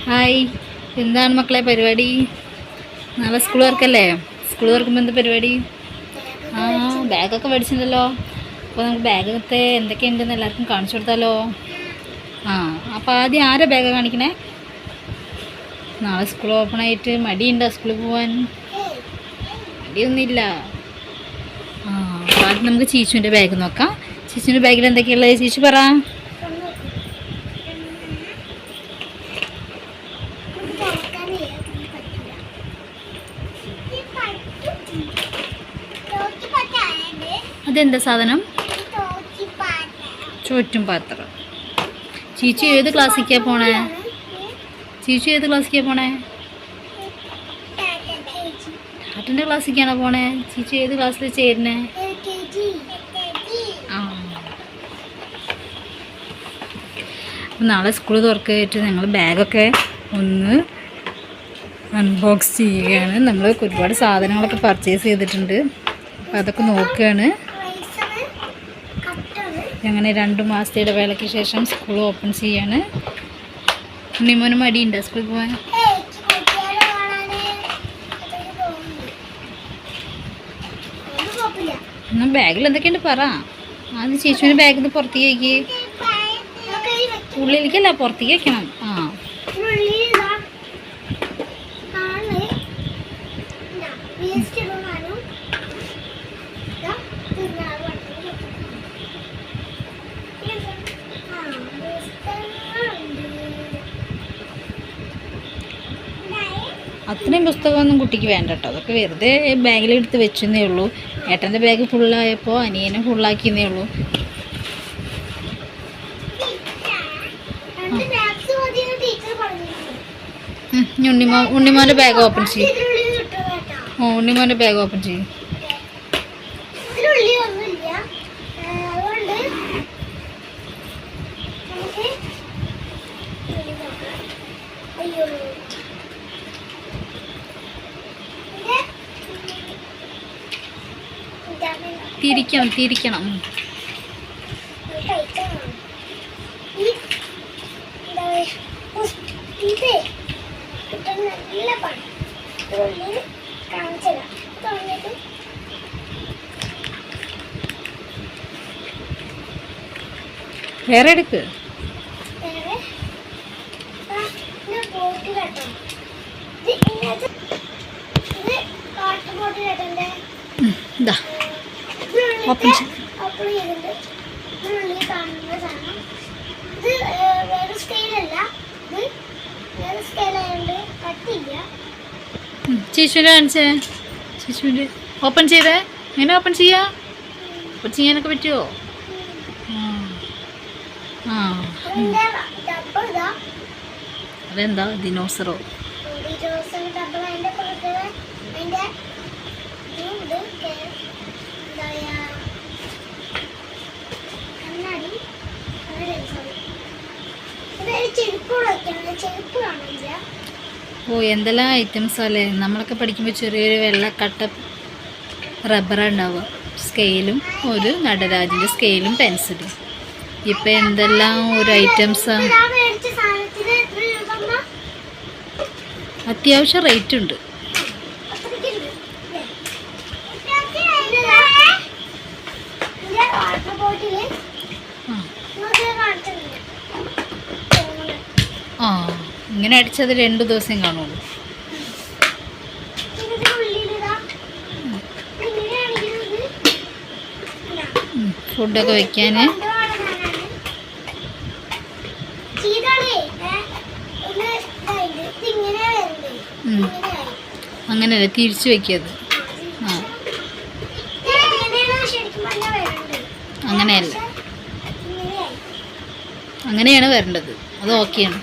Hi, എന്താണ് മക്കളെ പരിപാടി? നാളെ സ്കൂൾ തുറക്കല്ലേ? സ്കൂൾ തുറക്കുമ്പോൾ എന്താ പരിപാടി? ആ, ബാഗൊക്കെ മേടിച്ചിട്ടുണ്ടല്ലോ. അപ്പോൾ നമുക്ക് ബാഗത്തെ എന്തൊക്കെയുണ്ടെന്ന് എല്ലാവർക്കും കാണിച്ചു കൊടുത്താലോ? ആ, അപ്പോൾ ആദ്യം ആരെ ബാഗ് കാണിക്കണേ? നാളെ സ്കൂൾ ഓപ്പൺ ആയിട്ട് മടിയുണ്ടോ സ്കൂളിൽ പോകാൻ? മടിയൊന്നുമില്ല. ആ, അപ്പോൾ ആദ്യം നമുക്ക് ചീച്ചുവിൻ്റെ ബാഗ് നോക്കാം. ചീച്ചുവിൻ്റെ ബാഗിൽ എന്തൊക്കെയുള്ളത് ചീച്ചു പറ. അതെന്താ സാധനം? ചോറ്റും പാത്രം. ചീച്ചു ഏത് ക്ലാസ്സിലേക്കാണ് പോണേ? ചീച്ചു ഏത് ക്ലാസ്സിലേക്കാണ് പോണേ? ടാറ്റൻ്റെ ക്ലാസ്സിലേക്കാണോ പോണേ? ചീച്ചു ഏത് ക്ലാസ്സിൽ ചേരുന്നേ? ആ, അപ്പം നാളെ സ്കൂൾ തുറക്കായിട്ട് ഞങ്ങൾ ബാഗൊക്കെ ഒന്ന് അൺബോക്സ് ചെയ്യുകയാണ്. നമ്മൾ ഒരുപാട് സാധനങ്ങളൊക്കെ പർച്ചേസ് ചെയ്തിട്ടുണ്ട്. അപ്പോൾ അതൊക്കെ നോക്കുകയാണ്. അങ്ങനെ 2 മാസത്തെ ഇടവേളയ്ക്ക് ശേഷം സ്കൂൾ ഓപ്പൺ ചെയ്യാണ്. ഉണ്ണിമോന് മടിയുണ്ടോ സ്കൂളിൽ പോകാൻ? എന്നാൽ ബാഗിൽ എന്തൊക്കെയുണ്ട് പറ. ആദ്യം ചേച്ചുവിൻ്റെ ബാഗിൽ നിന്ന് പുറത്തേക്ക് ഉള്ളിലേക്കല്ല, പുറത്തേക്ക് വയ്ക്കണം. ആ, അത്രയും പുസ്തകമൊന്നും കുട്ടിക്ക് വേണ്ട കേട്ടോ. അതൊക്കെ വെറുതെ ബാഗിലെടുത്ത് വെച്ചെന്നേ ഉള്ളൂ. ഏട്ടൻ്റെ ബാഗ് ഫുള്ളായപ്പോൾ അനിയനെ ഫുള്ളാക്കിയെന്നേ ഉള്ളൂ. ഉണ്ണിമോൻ്റെ ബാഗ് ഓപ്പൺ ചെയ്യും. ഓ, ഉണ്ണിമോൻ്റെ ബാഗ് ഓപ്പൺ ചെയ്യും. തിരിക്കണം. വേറെ എടുക്ക്. ഇതാ ഓപ്പൺ ചെയ്ത് ചേച്ചുവിൻ്റെ കാണിച്ചേ. ചേച്ചുവിൻ്റെ ഓപ്പൺ ചെയ്തേ. എങ്ങനെ ഓപ്പൺ ചെയ്യാ? ഓപ്പൺ ചെയ്യാനൊക്കെ പറ്റുമോ? ആ, അതെന്താ ദിനോസറോ? ഓ, എന്തെല്ലാം ഐറ്റംസ് അല്ലേ. നമ്മളൊക്കെ പഠിക്കുമ്പോൾ ചെറിയൊരു വെള്ളക്കട്ട റബ്ബറാണ് ഉണ്ടാവുക. സ്കെയിലും ഒരു നടരാജിൻ്റെ സ്കെയിലും പെൻസിലും. ഇപ്പം എന്തെല്ലാം ഒരു ഐറ്റംസാണ്. അത്യാവശ്യം റേറ്റ് ഉണ്ട്. ആ, ഇങ്ങനെ അടിച്ചത് 2 ദിവസം കാണുള്ളൂ. ഫുഡൊക്കെ വെക്കാൻ. അങ്ങനെയല്ല, തിരിച്ചു വെക്കത്. ആ, അങ്ങനെയല്ല, അങ്ങനെയാണ് വരേണ്ടത്. അത് ഓക്കെയാണ്.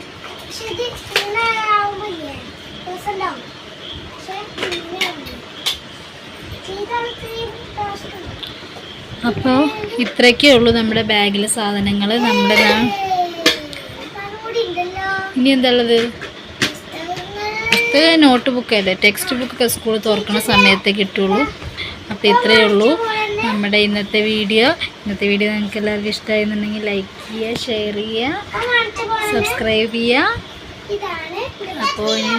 അപ്പോൾ ഇത്രയൊക്കെ ഉള്ളൂ നമ്മുടെ ബാഗിലെ സാധനങ്ങൾ. നമ്മുടെ ഇനി എന്താ ഉള്ളത്? പുസ്തകം, നോട്ട് ബുക്കല്ലേ, ടെക്സ്റ്റ് ബുക്കൊക്കെ സ്കൂൾ തുറക്കുന്ന സമയത്തേ കിട്ടുള്ളൂ. അപ്പോൾ ഇത്രയേ ഉള്ളൂ നമ്മുടെ ഇന്നത്തെ വീഡിയോ. നിങ്ങൾക്ക് എല്ലാവർക്കും ഇഷ്ടമായിരുന്നുണ്ടെങ്കിൽ ലൈക്ക് ചെയ്യുക, ഷെയർ ചെയ്യുക, സബ്സ്ക്രൈബ് ചെയ്യുക. അപ്പോൾ ഇനി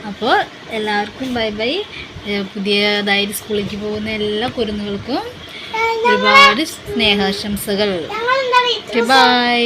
അപ്പോൾ എല്ലാവർക്കും ബൈ ബൈ. പുതിയതായിട്ട് സ്കൂളിലേക്ക് പോകുന്ന എല്ലാ കുരുന്നുകൾക്കും ഒരുപാട് സ്നേഹാശംസകൾ. ബൈ.